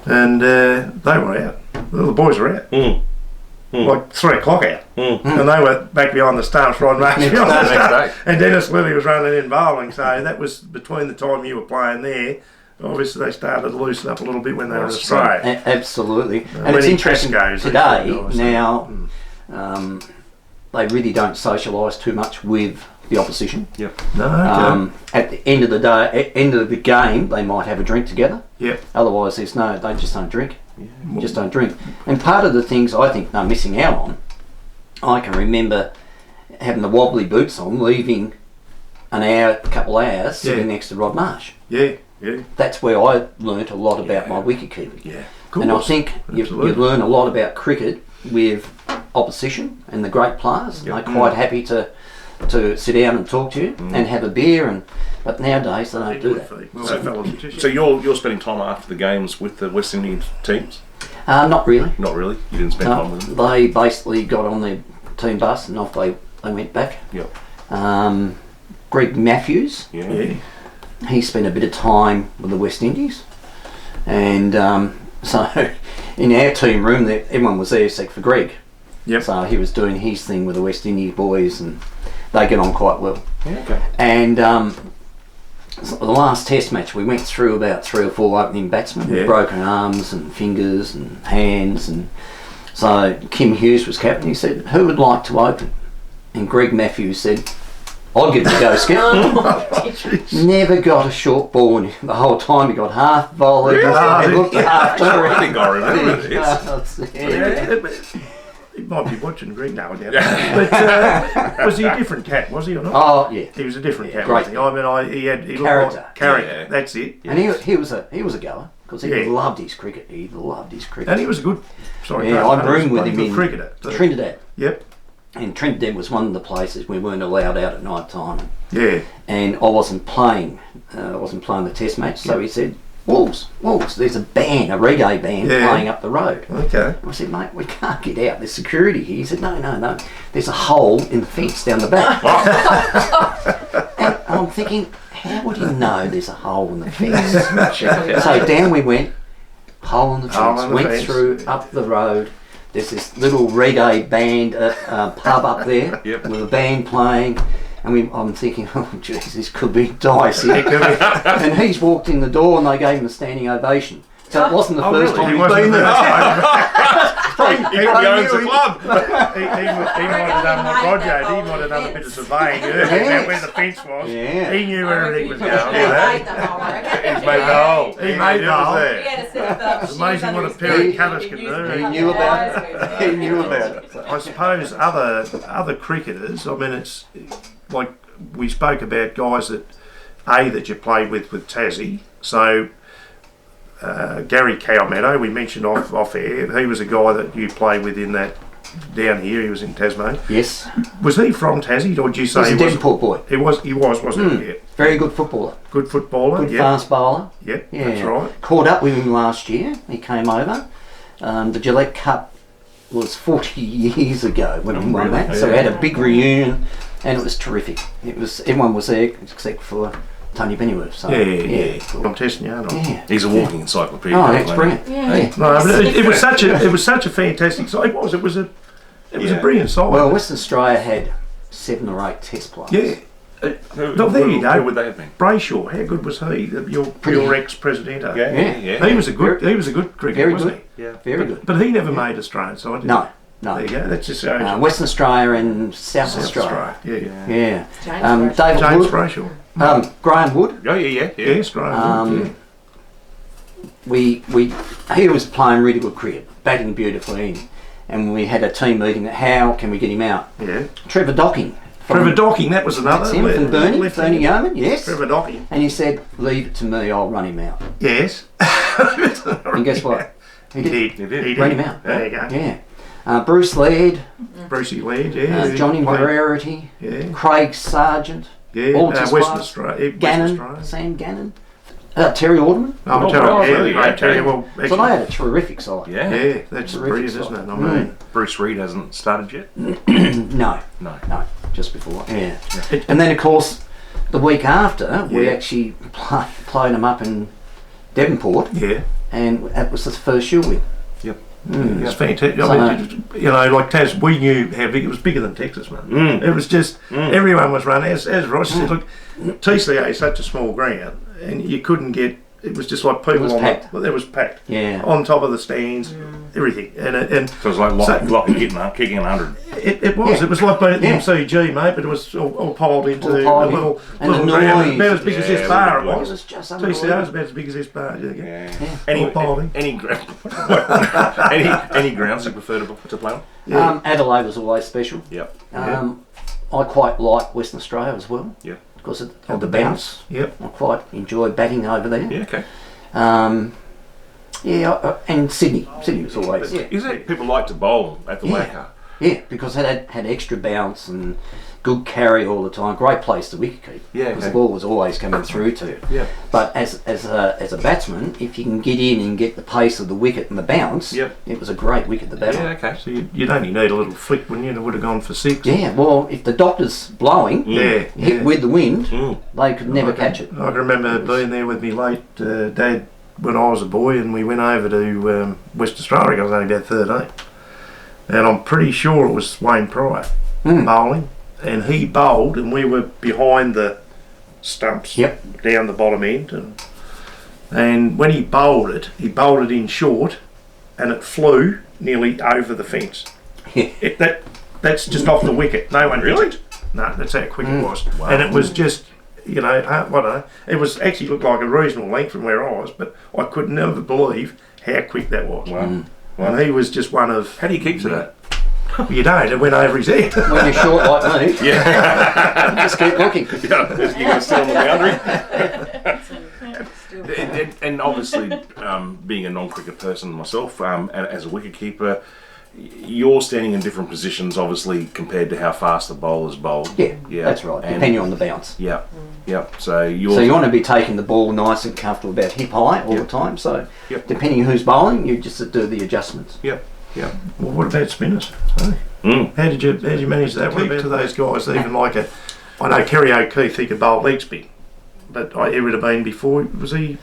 And they were out. The boys were out. Like 3 o'clock out. And they were back behind the stumps, Rod Marsh behind the stumps. And Dennis Lilly was running in bowling. So that was between the time you were playing there. Obviously they started to loosen up a little bit when they were in Australia. Absolutely. And when it's he interesting goes, today, these guys, now, they really don't socialise too much with the opposition. yep. No, okay. At the end of the day, end of the game, they might have a drink together. Yep. Otherwise, they just don't drink. Just don't drink. And part of the things I think they're missing out on, I can remember having the wobbly boots on, leaving a couple of hours, sitting next to Rod Marsh. Yeah. That's where I learnt a lot about my wicket keeping. Yeah. And I think you learn a lot about cricket with opposition and the great players. They're quite happy to sit down and talk to you and have a beer, but nowadays they don't do that. So you're spending time after the games with the West Indian teams? Not really. Not really. You didn't spend time No, with them. they basically got on the team bus and off they went back. Yep. Greg Matthews, Yeah. he spent a bit of time with the West Indies, and so in our team room, everyone was there except for Greg. Yep. So he was doing his thing with the West Indies boys, and they get on quite well. Okay. And so the last Test match, we went through about 3 or 4 opening batsmen with broken arms and fingers and hands, and so Kim Hughes was captain. He said, "Who would like to open?" And Greg Matthews said, "I'll give it a go, Skip." Never got a short ball in him the whole time. He got half volley, and looked half I think I remember this. He might be watching Greg now. But was he a different cat? Was he or not? Oh yeah, He was a different cat. Great. Wasn't he? He looked Character. like character. Yeah. That's it. and he was a goer because he loved his cricket. He loved his cricket. And he was a good. Sorry, Yeah, Carl, I he was roomed a with him good in cricketer. too. Trinidad. Yep. And Trinidad was one of the places we weren't allowed out at night time. Yeah. And I wasn't playing the Test match. So he said, Wolves, there's a reggae band playing up the road. Okay. I said, mate, we can't get out. There's security here. He said, no. There's a hole in the fence down the back. And I'm thinking, how would he know there's a hole in the fence? So down we went, hole in the fence, went through, up the road. There's this little reggae band pub up there with a band playing. And I'm thinking, oh jeez, this could be dicey. And he's walked in the door and they gave him a standing ovation. So it wasn't the first time he'd been there. owns the club. He might have done what Roger had. He might have done a bit of surveying earlier about where the fence was. Yeah. He knew where everything was going. He's made the hole. He made the hole. It's amazing what a pair of cutters can do. He knew about it. He knew about it. I suppose other cricketers. I mean, it's like we spoke about guys that you played with Tassie. So Gary Cowmeadow, we mentioned off air. He was a guy that you played with in that down here. He was in Tasmania. Yes. Was he from Tassie, or did you say He's a Devonport boy. He was, wasn't he? Yeah. Very good footballer. Good footballer. Good fast bowler. Yep, Yeah. that's right. Caught up with him last year. He came over. The Gillette Cup was 40 years ago when we won that. So we had a big reunion, and it was terrific. Everyone was there except for Tony Pennyworth. So, Yeah. cool. I'm testing you, aren't I? Yeah. He's a walking encyclopedia. Oh, that's brilliant. Yeah. No, but it was such a fantastic side. It was a brilliant side. Well, Western Australia had 7 or 8 Test players. yeah. Who Who would they have been? Brayshaw, how good was he? Your ex-president. Yeah. He was a good cricketer, Very wasn't good. he? Yeah. Very good. But he never made Australian side, did No, he? no. There you go. That's just shows Western Australia and South South Australia. Yeah. Yeah. James David James Wood, Brayshaw. Graham Wood. Oh, yeah. Yes, Graham. He was playing really good cricket, batting beautifully, and we had a team meeting that how can we get him out? Yeah. Trevor Docking. Trevor Docking, that was another. That's him from Bernie Yeoman, yes. Trevor Docking. And he said, leave it to me, I'll run him out. Yes. And guess what? He did. He did. Ran him out. There you go. Yeah. Bruce Laird, Brucey Laird, yeah. Johnny Played- Verity, Yeah. Craig Sargent, Yeah. all Test Western players. Australia. Western Gannon, Australia. Sam Gannon, Terry Alderman. Oh, Oh, terrible. Yeah, really? great Terry. Well, So actually, they had a terrific side. Yeah. yeah, that's Terrific brilliant, side. isn't it? I mean, Bruce Reid hasn't started yet? No, No. just before. Yeah. It- And then, of course, the week after, we Yeah. actually played them up in Devonport, yeah. and that was the first year win. Yep. It's fantastic. So- I mean, like Tas, we knew how big it was, bigger than Texas, man. Mm. It was just everyone was running. As Ross said, look, TCA is such a small ground, and you couldn't get. It was just like people was on packed. it was packed. Yeah. On top of the stands, everything, and So it was like kicking 100. it was. Yeah. It was like being at the Yeah. MCG, mate, but it was all piled into All a piled in. little And the ground. noise. About as big as Yeah, this bar it it It was. was just TCA unbelievable. was about as big as this bar. Yeah. Any, All piled in. any grounds you prefer to play on? Adelaide was always special. Yep. I quite like Western Australia as well. Yeah. Because of the bounce. Yep. I quite enjoy batting over there. Yeah, okay. And Sydney. Sydney was always. Is it people like to bowl at the Yeah. Wacker? Yeah, because it had extra bounce and good carry all the time. Great place to wicket keep. Yeah, because okay. the ball was always coming through to. Yeah. But as a batsman, if you can get in and get the pace of the wicket and the bounce, Yep. it was a great wicket to bat Yeah, on. okay. So you'd only need a little flick, wouldn't you? It would have gone for 6. Yeah, well, if the doctor's blowing, Yeah. hit with the wind, Mm. they could never catch it. I can remember being there with me late dad when I was a boy, and we went over to West Australia. I was only about 13, and I'm pretty sure it was Wayne Pryor bowling, and he bowled, and we were behind the stumps Yep. down the bottom end, and when he bowled it in short, and it flew nearly over the fence. That's just off the wicket. No one Really? hit it. No, that's how quick it was, and it was just. I don't know. It was actually looked like a reasonable length from where I was, but I could never believe how quick that was. Wow. And he was just one of. How do you keep to that? You don't. It went over his head. When you're short like me, Yeah. just keep looking. Yeah, you're going to steal on the boundary. And obviously, being a non-cricket person myself, and as a wicketkeeper, you're standing in different positions, obviously, compared to how fast the bowler's bowled. Yeah, Yeah. that's right. And- Depending on the bounce. Yeah, yeah. So you're. So you want to be taking the ball nice and comfortable, about hip high all the time. So Yep. depending who's bowling, you just do the adjustments. Yep. Yep. Well, what about spinners? Hey, Mm. how did you manage that? What about to those guys? Even like I know Kerry O'Keefe, he could bowl leg spin, but he would have been before. Was he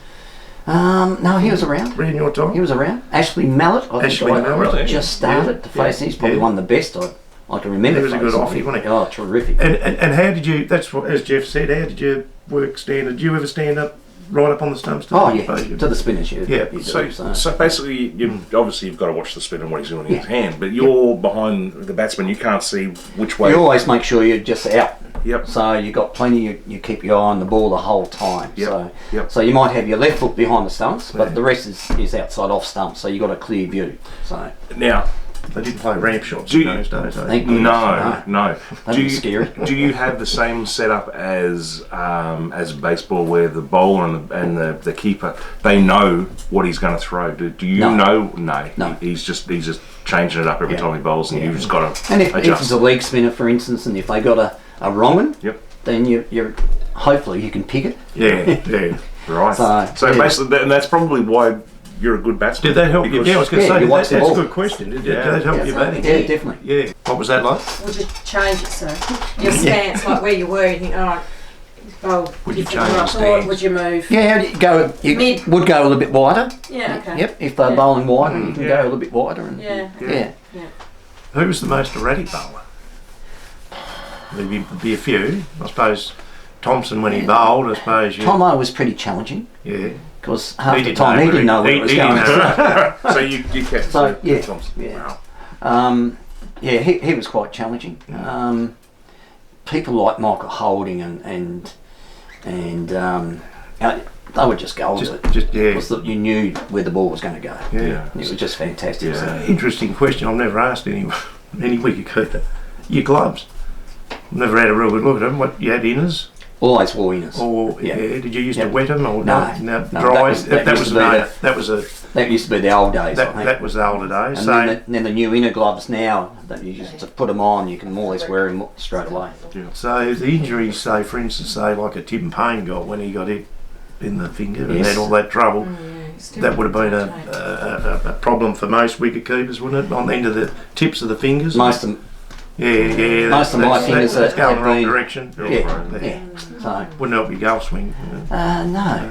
No, he was around. around your time? He was around. Ashley Mallet, I think Ashley I Mallet, just started to face. He's probably yeah. one of the best I can remember. He was a good facing. offie, wasn't he? Oh, terrific. And how did you? That's what, as Jeff said. How did you work standard? Did you ever stand up right up on the stumps? Oh yeah, to the spinners. Yeah. You do, So basically, obviously you've got to watch the spin and what he's doing in his hand, but you're behind the batsman. You can't see which way. You always make sure you're just out. Yep. So you got plenty. You keep your eye on the ball the whole time. Yep. So you might have your left foot behind the stumps, but the rest is outside off stumps. So you got a clear view. So Now, they didn't play ramp shots Do in you- those days. eh? thank goodness. no. That'd be scary. Do you have the same setup as baseball, where the bowler and the keeper, they know what he's going to throw? Do you No. know? No. No. He's just changing it up every Yeah. time he bowls, and you've just got to And if it's adjust. a leg spinner, for instance, and if they got a wrong one, Yep. then you're hopefully you can pick it. Yeah. Right. So, yeah. basically, and that's probably why you're a good batsman. Did that help you? Because- Yeah, I was going to Yeah, say, you watch that's the a ball. good question. Did Yeah. that help Yeah. you batting? Yeah, definitely. Yeah. What was that like? Would you change it, so your stance, like where you were, you think, oh, Would you different change right, your or stance? would you move? Yeah, you Mid. would go a little bit wider. Yeah, okay. Yep, if they're Yeah. bowling wider, you can Yeah. go a little bit wider. And, Yeah. yeah. Who was the most erratic bowler? There'd be a few. I suppose Thompson when he bowled, I suppose. Tomo was pretty challenging Yeah. because half He the didn't time know he didn't know where where it was he going. didn't know. So you kept So, yeah. Thompson. Yeah. Wow. He was quite challenging. People like Michael Holding and they would just go with it. Just yeah. Because you knew where the ball was going to go. Yeah. It was just fantastic. Yeah. So. Interesting question. I've never asked any wicketkeeper. Your gloves. Never had a real good look at them. What you had inners, Always wore inners. or Yeah. did you used to Yeah. wet them or No. dry? That used to be That was a That used to be the old days, I think. that was the older days. And So then the new inner gloves now that you just put them on, you can more or less wear them straight away. so the injuries, say for instance, say like a Tim Payne got when he got hit in the finger and Yes. had all that trouble. Still That would have been change. a problem for most wicket keepers, wouldn't it? On the end of the tips of the fingers. Most of Yeah. most of my fingers that's going have the wrong been- direction. yeah. So Wouldn't help your golf swing. no.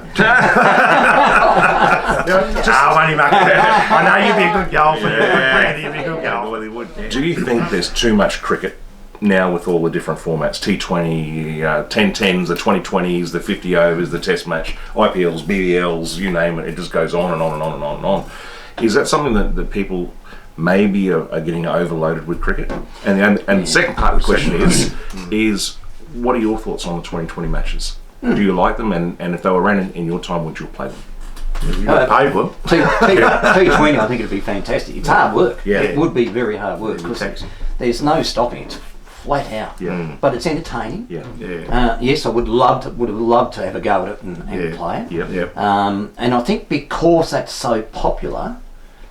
I only make it. I know you'd be a good golfer. Brandy, you'd be a good golfer. Do you think there's too much cricket now with all the different formats? T20, 10-10s, the 20-20s, the 50 overs, the test match, IPLs, BBLs, you name it. It just goes on and on and on and on and on. Is that something that people maybe are getting overloaded with cricket? And the second part of the question is what are your thoughts on the 2020 matches? Do you like them? And if they were ran in your time, would you play them? You got paid well. T20, I think it'd be fantastic. It's hard work. Yeah. It would be very hard work because Taxing. there's no stopping. It's flat out. Yeah. But it's entertaining. Yeah. Yeah. Yes, I would have loved to have a go at it and Yeah. play it. Yep. Yep. And I think because that's so popular,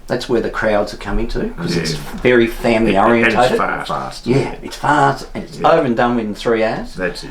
that's where the crowds are coming to because it's very family And orientated. it's fast. Yeah, it's fast and it's over and done within 3 hours. That's it.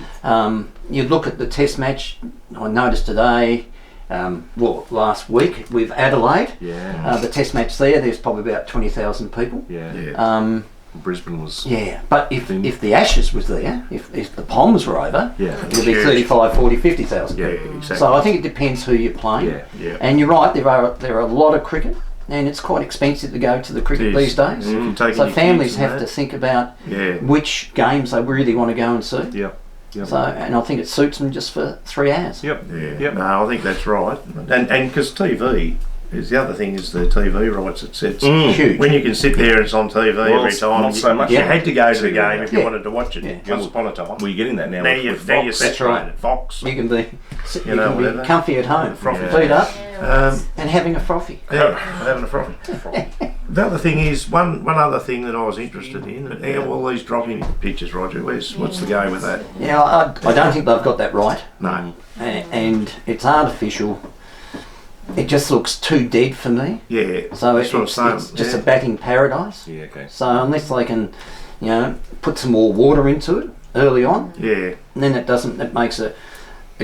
You look at the test match, I noticed today, last week with Adelaide, Yeah. the test match there's probably about 20,000 people. Yeah. Yeah. Brisbane was. Yeah, but if the Ashes was there, if the Poms were over, Yeah. it'd be Huge. 35, 40, 50,000 Yeah, people. exactly. So I think it depends who you're playing. Yeah. Yeah. And you're right, there are a lot of cricket, and it's quite expensive to go to the cricket It is. these days. If you're taking So your families kids and have to that. think about Yeah. which games they really want to go and see. Yep. Yep. So, and I think it suits them just for 3 hours. Yep. Yeah. Yep. No, I think that's right. And because TV is the other thing is the TV rights. It sets Huge. when you can sit there and it's on TV every it's time. not so much. You Yeah. had to go to the game if you Yeah. wanted to watch it. Yeah. Once upon a time. We're getting that now. Now with you're Fox. separated. Fox. You can be, You know, can be whatever. comfy at home, Frothy. feet up, Um, and having a frothy. Yeah, having a frothy. The other thing is one other thing that I was interested in. All these dropping pictures, Roger. What's the go with that? Yeah, I don't think they've got that right, No. and it's artificial. It just looks too dead for me. Yeah. So that's what I'm saying. it's just Yeah. a batting paradise. Yeah. Okay. So unless they can, put some more water into it early on, Yeah. and then it makes a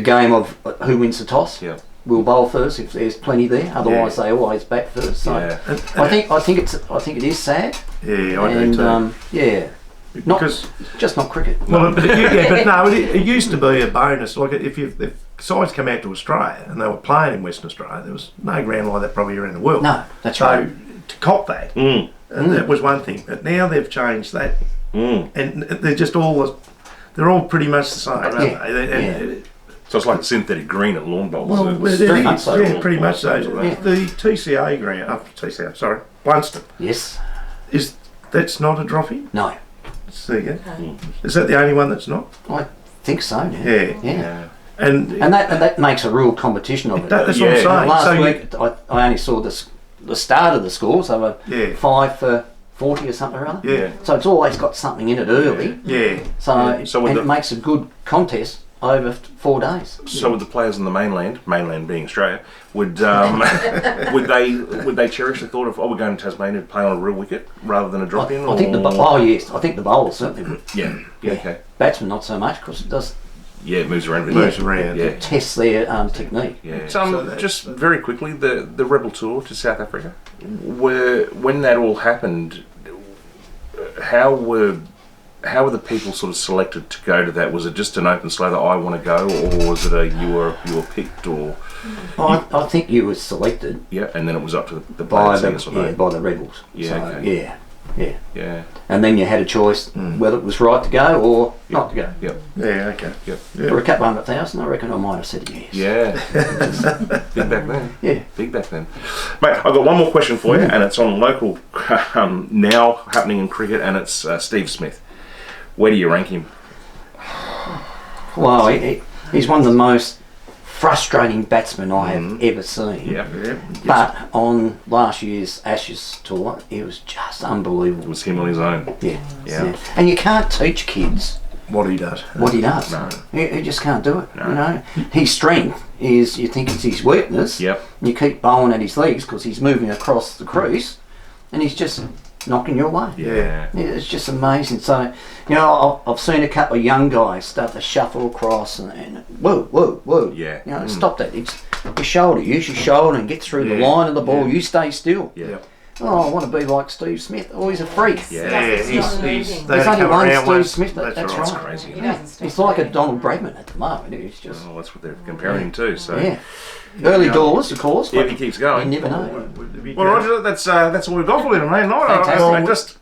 game of who wins the toss. Yeah. We'll bowl first if there's plenty there. Otherwise, they always bat first. So Yeah. I think it is sad. Yeah, I And do too. not Because just not cricket. well, but it used to be a bonus. Like if sides come out to Australia and they were playing in Western Australia, there was no ground like that probably around the world. No, that's So right. to cop that, and that was one thing. But now they've changed that, and they're just they're all pretty much the same, aren't Yeah, they? yeah. So it's like a synthetic green at lawn bowls. Well, it very much is, so. yeah, pretty much so. Yeah. The TCA ground, Blunston, Yes. that's not a dropping? No. There you go. Is that the only one that's not? I think so. Now. Yeah. Yeah. And that makes a real competition of it. that's what I'm Yeah. saying. Last So week I only saw the start of the scores. They were Yeah. 5 for 40 or something or other. Yeah. So it's always got something in it early. Yeah. So, So with and the- it makes a good contest over 4 days. So would the players in the mainland being Australia, would they cherish the thought of, we're going to Tasmania to play on a real wicket rather than a drop in? I think yes, I think the bowlers certainly would. Yeah. Okay. Batsmen not so much because it does Yeah, it moves around. Moves around. Yeah. test their technique. Yeah. So that's- Just very quickly, the Rebel Tour to South Africa, when that all happened, how were the people sort of selected to go to that? Was it just an open slow that I want to go, or was it you were picked, or I think you were selected yeah, and then it was up to the by players, by the rebels. Yeah, So, okay. yeah. And then you had a choice whether it was right to go or not to go. Yep. Yeah, okay. Yep. For a couple 100,000, I reckon I might have said yes. Yeah. Big back then. Yeah. Big back then. Mate, I've got one more question for you, and it's on local now happening in cricket, and it's Steve Smith. Where do you rank him? Well, he's one of the most frustrating batsmen I have ever seen. Yeah. Yeah. But on last year's Ashes tour, he was just It unbelievable. was him on his own. Yeah. Yeah. And you can't teach kids What he does. what he does. No. He just can't do it. No. You know, his strength is you think it's his weakness. Yep. You keep bowling at his legs because he's moving across the crease, and he's just knocking you away. Yeah. Yeah, it's just amazing. So, you know, I've seen a couple of young guys start to shuffle across and whoa. Yeah. You know, stop that. It's your shoulder. Use your shoulder and get through the Yeah. line of the ball. You stay still. Yeah. Oh, I want to be like Steve Smith. Oh, he's a freak. Yeah. Yeah, He's not moving. they There's only come one around Steve once. Smith, that's right. right. Crazy. He doesn't stop He's like a moving. Donald Bradman at the moment. He's just Oh, that's what they're comparing him to. So yeah. Early doors, of course. yeah, But he keeps you going. never know. Well, Roger, that's all we've got for you tonight. No, Fantastic.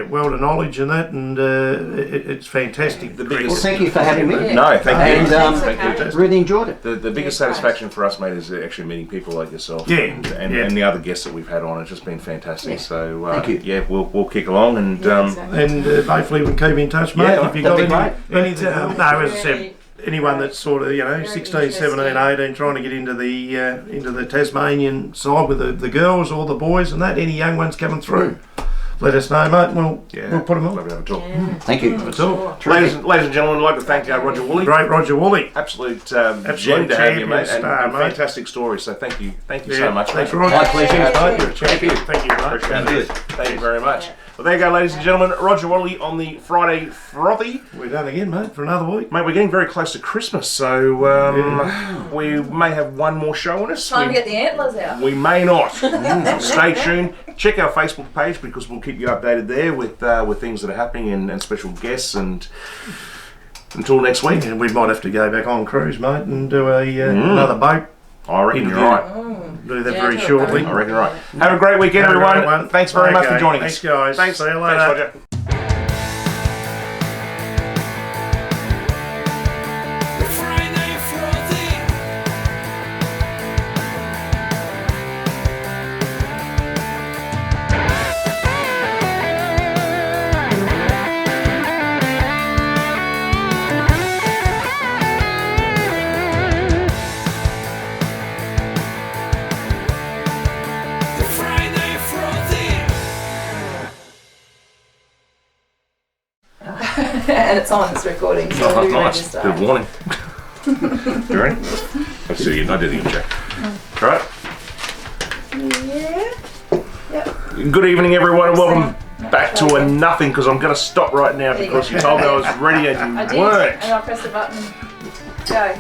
World of knowledge and that, and it's fantastic. The Well, biggest. thank you for having me. Yeah. No, thank you. And Thanks, okay. really enjoyed it. The biggest Yeah, great. satisfaction for us, mate, is actually meeting people like yourself. Yeah, And yeah. the other guests that we've had on. It's just been fantastic. Yeah. So Thank you. yeah, we'll kick along and Yeah, exactly. And hopefully we can keep in touch, mate. Yeah, if you that'd got be any, no, as I said, Really- anyone that's sort of, Very 16, 17, interesting. 18, trying to get into the Tasmanian side with the girls or the boys and that, any young ones coming through, let us know, mate, and we'll put them Love on. to have a talk. Yeah. Thank you. That's all. Ladies and gentlemen, I'd like to thank Roger Woolley. Great Roger Woolley. Absolute gem to have you, champion mate, star, and mate. fantastic story. So thank you so much. Thanks, mate. Roger. My pleasure. Thank you. Thank you. Thank you, mate. Appreciate it. Thank you very much. Well, there you go, ladies and gentlemen. Roger Woolley on the Friday Frothy. We're done again, mate, for another week. Mate, we're getting very close to Christmas, so we may have one more show on us. Time to get the antlers out. We may not. Stay tuned. Check our Facebook page because we'll keep you updated there with things that are happening and special guests. And until next week, And we might have to go back on cruise, mate, and do another boat. I reckon you're Interview. right. Do that Yeah, very do it, shortly. I reckon you're right. Have a great weekend, Have a everyone. great one. Thanks very much for Okay, joining thanks, us. guys. Thanks. See you Thanks, later. Roger. Friday Frothy. The Friday Frothy. And it's on, it's recording. So Oh, we nice. register. Good warning. You ready? Let's see. I did the check. Right. Yeah. Good evening, everyone, and welcome back to a nothing. Because I'm going to stop right now There you because go. you told me I was ready and I you did. weren't. And I'll press the button. Go.